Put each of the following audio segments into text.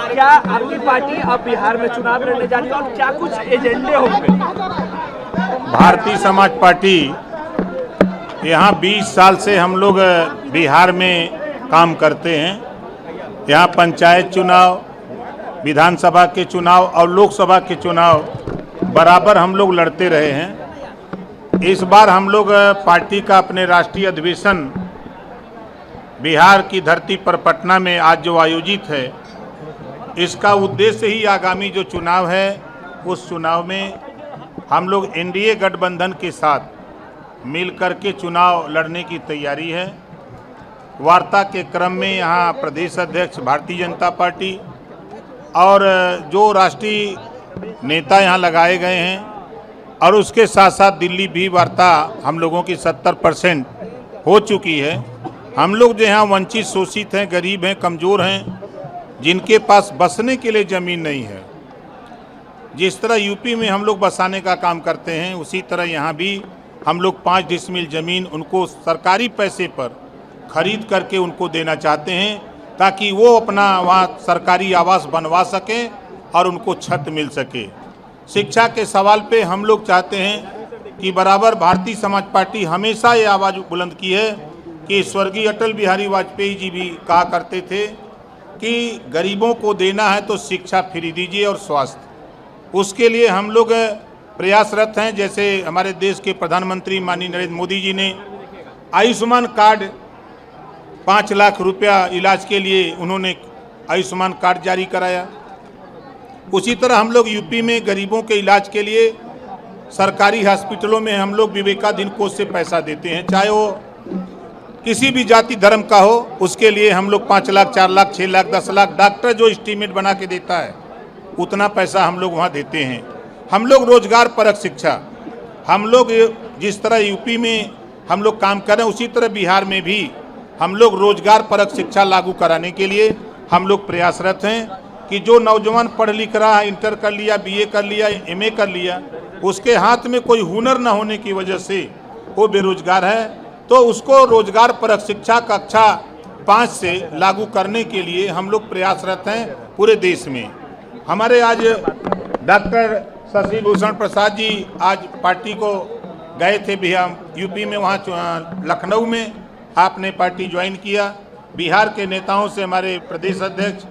क्या आपकी पार्टी अब बिहार में चुनाव लड़ने जा रही है और क्या कुछ एजेंडे होंगे? भारतीय समाज पार्टी यहाँ 20 साल से हम लोग बिहार में काम करते हैं। यहाँ पंचायत चुनाव, विधानसभा के चुनाव और लोकसभा के चुनाव बराबर हम लोग लड़ते रहे हैं। इस बार हम लोग पार्टी का अपने राष्ट्रीय अधिवेशन बिहार की धरती पर पटना में आज जो आयोजित है, इसका उद्देश्य ही आगामी जो चुनाव है उस चुनाव में हम लोग एनडीए गठबंधन के साथ मिलकर के चुनाव लड़ने की तैयारी है। वार्ता के क्रम में यहाँ प्रदेश अध्यक्ष भारतीय जनता पार्टी और जो राष्ट्रीय नेता यहाँ लगाए गए हैं और उसके साथ साथ दिल्ली भी वार्ता हम लोगों की 70% हो चुकी है। हम लोग जो यहाँ वंचित, शोषित हैं, गरीब हैं, कमज़ोर हैं, जिनके पास बसने के लिए ज़मीन नहीं है, जिस तरह यूपी में हम लोग बसाने का काम करते हैं, उसी तरह यहाँ भी हम लोग 5 डिसमिल ज़मीन उनको सरकारी पैसे पर खरीद करके उनको देना चाहते हैं, ताकि वो अपना वहाँ सरकारी आवास बनवा सकें और उनको छत मिल सके। शिक्षा के सवाल पे हम लोग चाहते हैं कि बराबर भारतीय समाज पार्टी हमेशा ये आवाज़ बुलंद की है कि स्वर्गीय अटल बिहारी वाजपेयी जी भी कहा करते थे कि गरीबों को देना है तो शिक्षा फ्री दीजिए और स्वास्थ्य, उसके लिए हम लोग प्रयासरत हैं। जैसे हमारे देश के प्रधानमंत्री माननीय नरेंद्र मोदी जी ने आयुष्मान कार्ड 5 लाख रुपया इलाज के लिए उन्होंने आयुष्मान कार्ड जारी कराया। उसी तरह हम लोग यूपी में गरीबों के इलाज के लिए सरकारी हॉस्पिटलों में हम लोग विवेकाधीन कोष से पैसा देते हैं, चाहे वो किसी भी जाति धर्म का हो, उसके लिए हम लोग 5 लाख, 4 लाख, 6 लाख, 10 लाख, डॉक्टर जो एस्टीमेट बना के देता है उतना पैसा हम लोग वहाँ देते हैं। हम लोग रोजगार परक शिक्षा, हम लोग जिस तरह यूपी में हम लोग काम कर रहे हैं, उसी तरह बिहार में भी हम लोग रोजगार परक शिक्षा लागू कराने के लिए हम लोग प्रयासरत हैं कि जो नौजवान पढ़ लिख रहा है, इंटर कर लिया, बीए कर लिया, एमए कर लिया, उसके हाथ में कोई हुनर न होने की वजह से वो बेरोजगार है, तो उसको रोजगार परक शिक्षा कक्षा 5 से लागू करने के लिए हम लोग प्रयासरत हैं पूरे देश में। हमारे आज डॉक्टर शशि भूषण प्रसाद जी आज पार्टी को गए थे बिहार यूपी में, वहाँ लखनऊ में आपने पार्टी ज्वाइन किया। बिहार के नेताओं से हमारे प्रदेश अध्यक्ष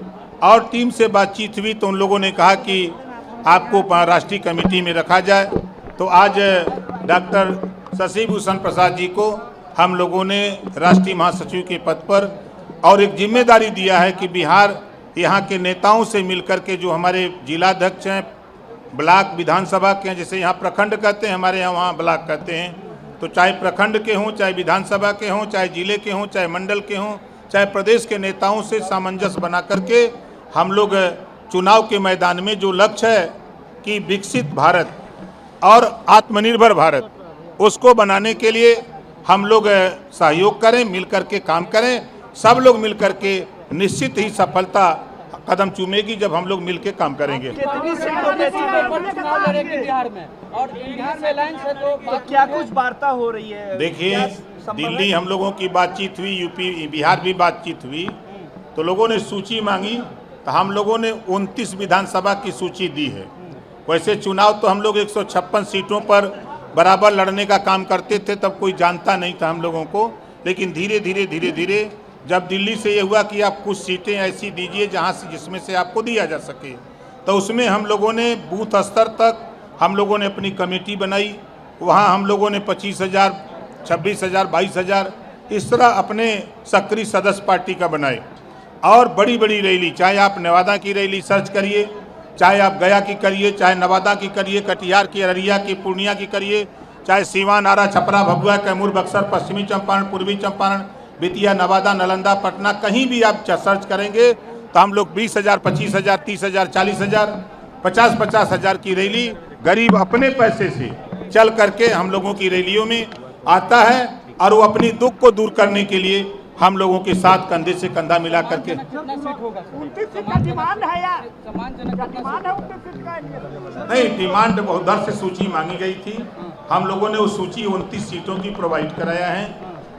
और टीम से बातचीत हुई तो उन लोगों ने कहा कि आपको राष्ट्रीय कमेटी में रखा जाए। तो आज डॉक्टर शशि भूषण प्रसाद जी को हम लोगों ने राष्ट्रीय महासचिव के पद पर और एक जिम्मेदारी दिया है कि बिहार यहाँ के नेताओं से मिलकर के जो हमारे जिलाध्यक्ष हैं, ब्लॉक विधानसभा के हैं, जैसे यहाँ प्रखंड कहते हैं, हमारे यहाँ वहाँ ब्लॉक कहते हैं, तो चाहे प्रखंड के हों, चाहे विधानसभा के हों, चाहे जिले के हों, चाहे मंडल के हों, चाहे प्रदेश के नेताओं से सामंजस्य बना करके हम लोग चुनाव के मैदान में जो लक्ष्य है कि विकसित भारत और आत्मनिर्भर भारत, उसको बनाने के लिए हम लोग सहयोग करें, मिल करके काम करें। सब लोग मिल करके निश्चित ही सफलता कदम चूमेगी जब हम लोग मिल के काम करेंगे। कितनी सीटों पे चुनाव लड़ेंगे बिहार में, और बिहार में लाइन से तो क्या कुछ वार्ता हो रही है? देखिए, दिल्ली हम लोगों की बातचीत हुई, यूपी बिहार भी बातचीत हुई, तो लोगों ने सूची मांगी, तो हम लोगों ने 29 विधानसभा की सूची दी है। वैसे चुनाव तो हम लोग 156 सीटों पर बराबर लड़ने का काम करते थे, तब कोई जानता नहीं था हम लोगों को, लेकिन धीरे धीरे जब दिल्ली से ये हुआ कि आप कुछ सीटें ऐसी दीजिए जहाँ से जिसमें से आपको दिया जा सके, तो उसमें हम लोगों ने बूथ स्तर तक हम लोगों ने अपनी कमेटी बनाई। वहाँ हम लोगों ने 25,000, 26,000, 22,000 इस तरह अपने सक्रिय सदस्य पार्टी का बनाए। और बड़ी बड़ी रैली, चाहे आप नवादा की रैली सर्च करिए, चाहे आप गया की करिए, चाहे नवादा की करिए, कटिहार की, अररिया की, पूर्णिया की करिए, चाहे सीवान, आरा, छपरा, भभुआ, कैमूर, बक्सर, पश्चिमी चंपारण, पूर्वी चंपारण, बेतिया, नवादा, नालंदा, पटना, कहीं भी आप सर्च करेंगे तो हम लोग 20,000, 25,000, 30,000, 40,000, 50,000 की रैली गरीब अपने पैसे से चल करके हम लोगों की रैलियों में आता है, और वो अपनी दुख को दूर करने के लिए हम लोगों के साथ कंधे से कंधा मिला करके। नहीं, डिमांड बहुत दर से सूची मांगी गई थी, हम लोगों ने उस सूची 29 सीटों की प्रोवाइड कराया है।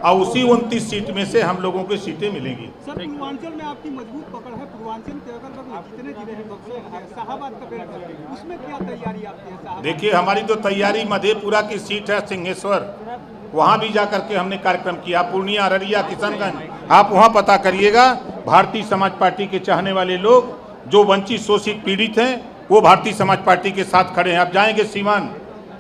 और उसी 29 सीट में से हम लोगों को सीटें मिलेंगी। सर, पूर्वांचल में आपकी मजबूत पकड़ है। पूर्वांचल के अगर जितने जिले हैं, बक्सर है, शाहाबाद का बेल्ट है, उसमें क्या तैयारी आपकी है? देखिए, हमारी तो तैयारी मधेपुरा की सीट है सिंहेश्वर, वहाँ भी जा करके हमने कार्यक्रम किया। पूर्णिया, अररिया, किशनगंज, आप वहाँ पता करिएगा। भारतीय समाज पार्टी के चाहने वाले लोग जो वंचित शोषित पीड़ित हैं वो भारतीय समाज पार्टी के साथ खड़े हैं। आप जाएंगे सीवान,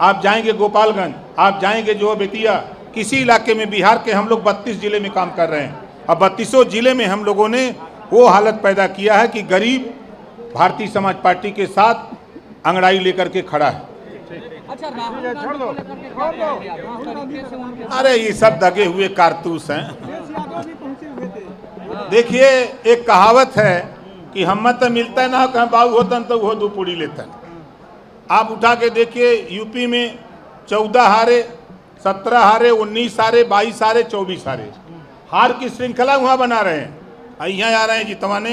आप जाएंगे गोपालगंज, आप जाएंगे जो बेतिया, किसी इलाके में बिहार के हम लोग 32 जिले में काम कर रहे हैं। अब 32 जिले में हम लोगों ने वो हालत पैदा किया है कि गरीब भारतीय समाज पार्टी के साथ अंगड़ाई लेकर के खड़ा है। अच्छा, राहुल गांधी को लेकर के क्या कहेंगे आप? किस तरीके से उनके अरे ये सब दगे हुए कारतूस हैं। अखिलेश यादव भी पहुंचे हुए थे। देखिए, एक कहावत है कि हम तो मिलता है ना कहीं बाबू होतन तो वो 2 पूड़ी लेतन। आप उठा के देखिए, यूपी में 14 हारे, 17 हारे, 19 हारे, 22 हारे, 24 हारे, हार की श्रृंखला वहाँ बना रहे हैं। यहाँ आ रहे हैं जितवाने,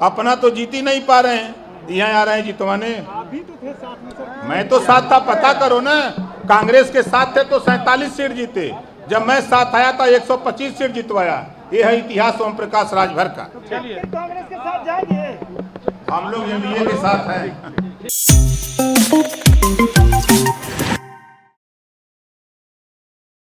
अपना तो जीत ही नहीं पा रहे हैं, यहाँ आ रहे हैं जितवाने। आप भी तो थे साथ में सर। मैं तो साथ था, पता करो ना, कांग्रेस के साथ थे तो 47 सीट जीते। जब मैं साथ आया था 125 सीट जितवाया। ये है इतिहास ओम प्रकाश राजभर का। कांग्रेस के साथ जाएंगे। हम लोग एनडीए के साथ हैं।